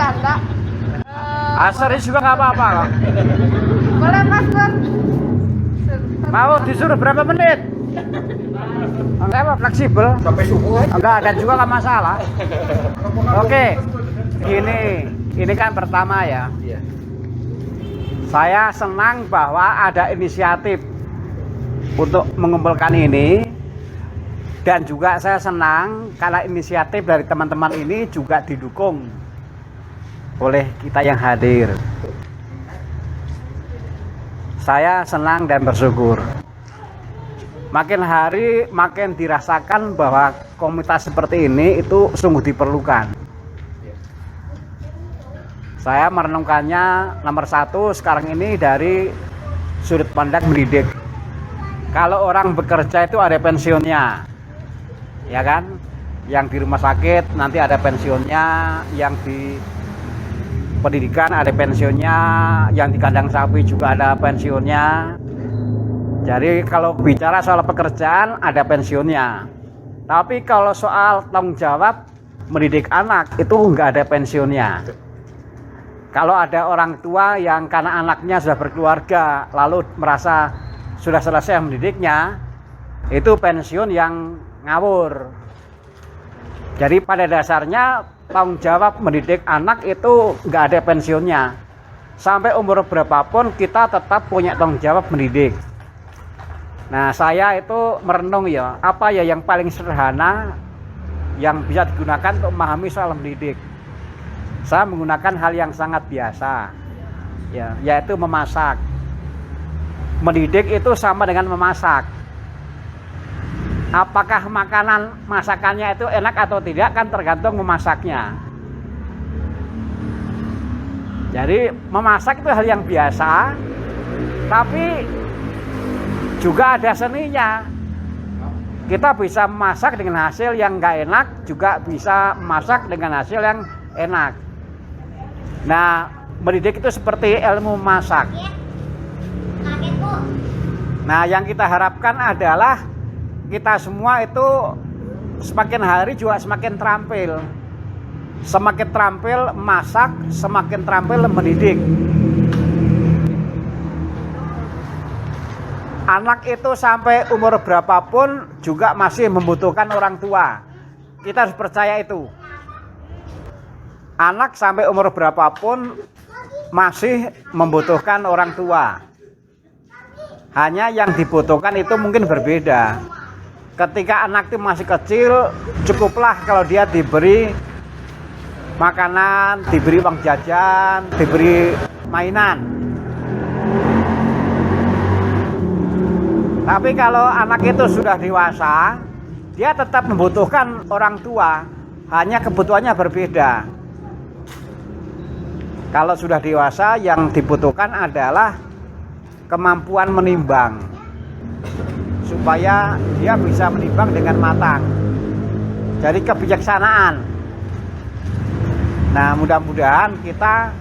bercanda. Serius juga nggak apa-apa kok. Boleh Mas Pur? Mau disuruh berapa menit? Enggak apa, fleksibel. Sampai subuh aja. Enggak ada juga nggak masalah. Oke, ini kan pertama ya. Iya. Saya senang bahwa ada inisiatif untuk mengumpulkan ini, dan juga saya senang karena inisiatif dari teman-teman ini juga didukung oleh kita yang hadir. Saya senang dan bersyukur. Makin hari makin dirasakan bahwa komunitas seperti ini itu sungguh diperlukan. Saya merenungkannya nomor satu sekarang ini dari sudut pandang mendidik. Kalau orang bekerja itu ada pensiunnya, ya kan? Yang di rumah sakit nanti ada pensiunnya, yang di pendidikan ada pensiunnya, yang di kandang sapi juga ada pensiunnya. Jadi kalau bicara soal pekerjaan ada pensiunnya. Tapi kalau soal tanggung jawab mendidik anak itu nggak ada pensiunnya. Kalau ada orang tua yang karena anaknya sudah berkeluarga lalu merasa sudah selesai mendidiknya, itu pensiun yang ngawur. Jadi pada dasarnya tanggung jawab mendidik anak itu nggak ada pensiunnya. Sampai umur berapapun kita tetap punya tanggung jawab mendidik. Nah, saya itu merenung ya, apa ya yang paling sederhana yang bisa digunakan untuk memahami soal mendidik. Saya menggunakan hal yang sangat biasa, ya, yaitu memasak. Mendidik itu sama dengan memasak. Apakah makanan masakannya itu enak atau tidak kan tergantung memasaknya. Jadi memasak itu hal yang biasa, tapi juga ada seninya. Kita bisa memasak dengan hasil yang nggak enak, juga bisa memasak dengan hasil yang enak. Nah, mendidik itu seperti ilmu masak. Nah, yang kita harapkan adalah kita semua itu semakin hari juga semakin terampil. Semakin terampil masak, semakin terampil mendidik. Anak itu sampai umur berapapun juga masih membutuhkan orang tua. Kita harus percaya itu. Anak sampai umur berapapun masih membutuhkan orang tua. Hanya yang dibutuhkan itu mungkin berbeda. Ketika anak itu masih kecil, cukuplah kalau dia diberi makanan, diberi uang jajan, diberi mainan. Tapi kalau anak itu sudah dewasa, dia tetap membutuhkan orang tua, hanya kebutuhannya berbeda. Kalau sudah dewasa, yang dibutuhkan adalah kemampuan menimbang, supaya dia bisa menimbang dengan matang. Jadi kebijaksanaan. Nah, mudah-mudahan kita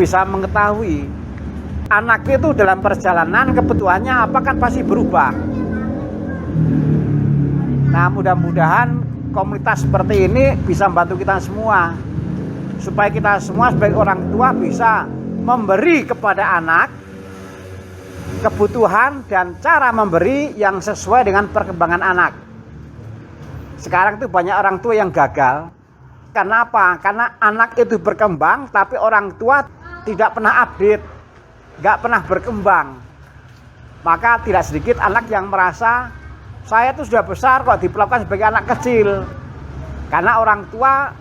bisa mengetahui anak itu dalam perjalanan kebutuhannya apa kan pasti berubah. Nah, mudah-mudahan komunitas seperti ini bisa membantu kita semua, supaya kita semua sebagai orang tua bisa memberi kepada anak kebutuhan dan cara memberi yang sesuai dengan perkembangan anak. Sekarang itu banyak orang tua yang gagal. Kenapa? Karena anak itu berkembang tapi orang tua tidak pernah update, nggak pernah berkembang. Maka tidak sedikit anak yang merasa saya itu sudah besar kok diperlakukan sebagai anak kecil. Karena orang tua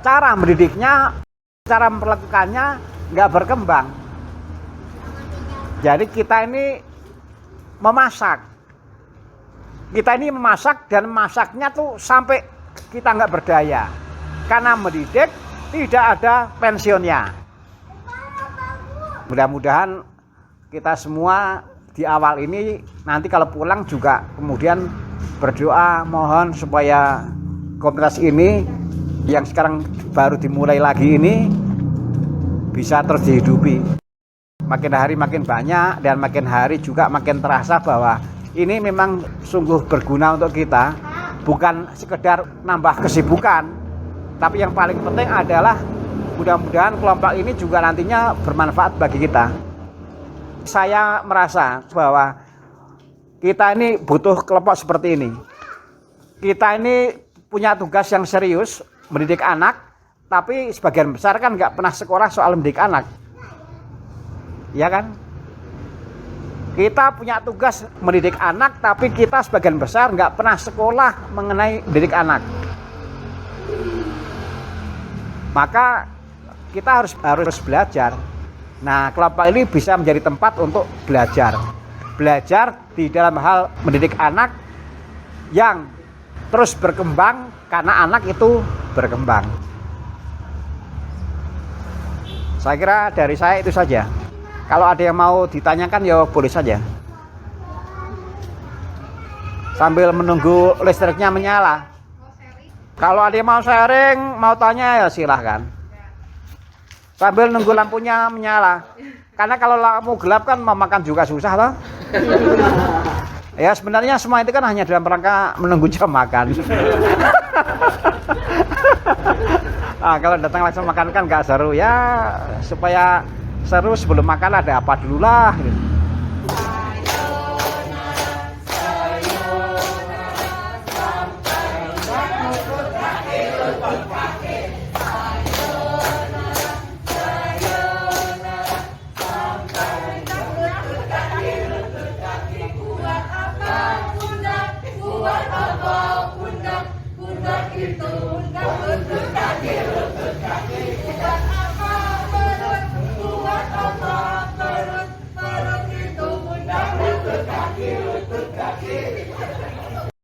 cara mendidiknya, cara memperlakukannya nggak berkembang. Jadi kita ini memasak. Kita ini memasak dan masaknya tuh sampai kita nggak berdaya. Karena mendidik tidak ada pensiunnya. Mudah-mudahan kita semua di awal ini nanti kalau pulang juga kemudian berdoa mohon supaya komunitas ini yang sekarang baru dimulai lagi ini bisa terus dihidupi. Makin hari makin banyak dan makin hari juga makin terasa bahwa ini memang sungguh berguna untuk kita, bukan sekedar nambah kesibukan, tapi yang paling penting adalah Mudah-mudahan kelompok ini juga nantinya bermanfaat bagi kita. Saya merasa bahwa kita ini butuh kelompok seperti ini. Kita ini punya tugas yang serius, mendidik anak, tapi sebagian besar kan nggak pernah sekolah soal mendidik anak. Ya kan? Kita punya tugas mendidik anak, tapi kita sebagian besar nggak pernah sekolah mengenai mendidik anak. Maka kita harus belajar. Nah, kelompok ini bisa menjadi tempat untuk belajar. Belajar di dalam hal mendidik anak yang terus berkembang karena anak itu berkembang. Saya kira dari saya itu saja. Kalau ada yang mau ditanyakan ya boleh saja. Sambil menunggu listriknya menyala. Kalau ada yang mau sharing, mau tanya ya silahkan. Sambil nunggu lampunya menyala. Karena kalau lampu gelap kan memakan juga susah toh. Ya sebenarnya semua itu kan hanya dalam rangka menunggu jam makan. Nah, kalau datang langsung makan kan nggak seru ya. Supaya seru sebelum makan ada apa dulu lah. Gitu. Kaki, lutut kaki.